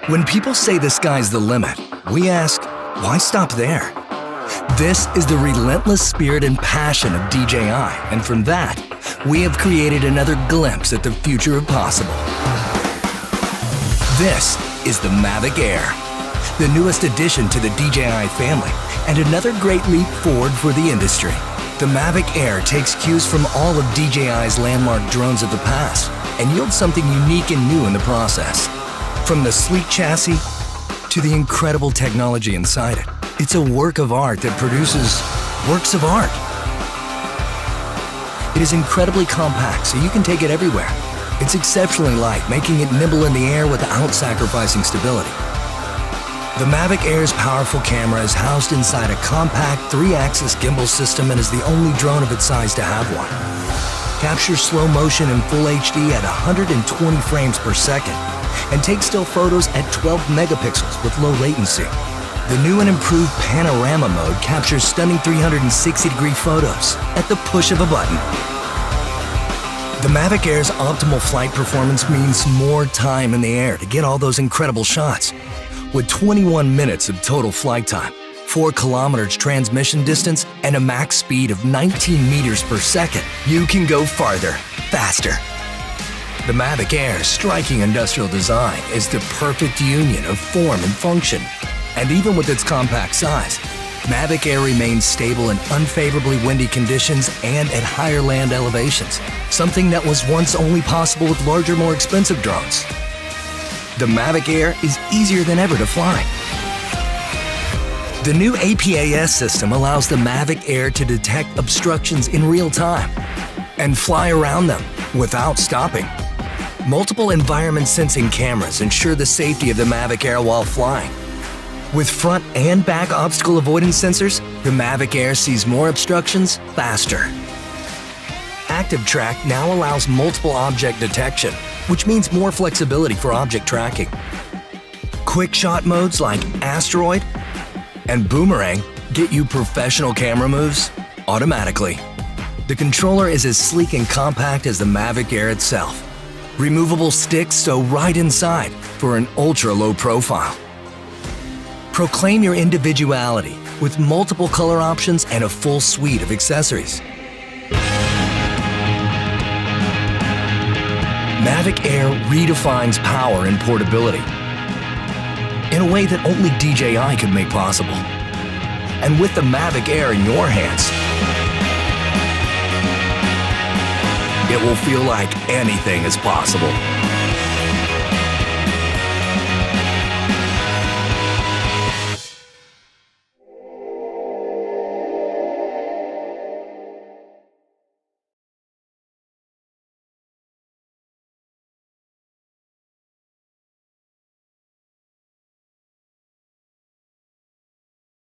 When people say the sky's the limit, we ask, why stop there? This is the relentless spirit and passion of DJI, and from that, we have created another glimpse at the future of possible. This is the Mavic Air, the newest addition to the DJI family, and another great leap forward for the industry. The Mavic Air takes cues from all of DJI's landmark drones of the past and yields something unique and new in the process. From the sleek chassis to the incredible technology inside it, it's a work of art that produces works of art. It is incredibly compact, so you can take it everywhere. It's exceptionally light, making it nimble in the air without sacrificing stability. The Mavic Air's powerful camera is housed inside a compact 3-axis gimbal system and is the only drone of its size to have one. Captures slow motion in full HD at 120 frames per second and takes still photos at 12 megapixels with low latency. The new and improved panorama mode captures stunning 360-degree photos at the push of a button. The Mavic Air's optimal flight performance means more time in the air to get all those incredible shots. With 21 minutes of total flight time, 4 kilometers transmission distance, and a max speed of 19 meters per second, you can go farther, faster. The Mavic Air's striking industrial design is the perfect union of form and function. And even with its compact size, Mavic Air remains stable in unfavorably windy conditions and at higher land elevations, something that was once only possible with larger, more expensive drones. The Mavic Air is easier than ever to fly. The new APAS system allows the Mavic Air to detect obstructions in real time and fly around them without stopping. Multiple environment sensing cameras ensure the safety of the Mavic Air while flying. With front and back obstacle avoidance sensors, the Mavic Air sees more obstructions faster. Active Track now allows multiple object detection, which means more flexibility for object tracking. Quick shot modes like Asteroid and Boomerang get you professional camera moves automatically. The controller is as sleek and compact as the Mavic Air itself. Removable sticks sew right inside for an ultra-low profile. Proclaim your individuality with multiple color options and a full suite of accessories. Mavic Air redefines power and portability in a way that only DJI could make possible. And with the Mavic Air in your hands, it will feel like anything is possible.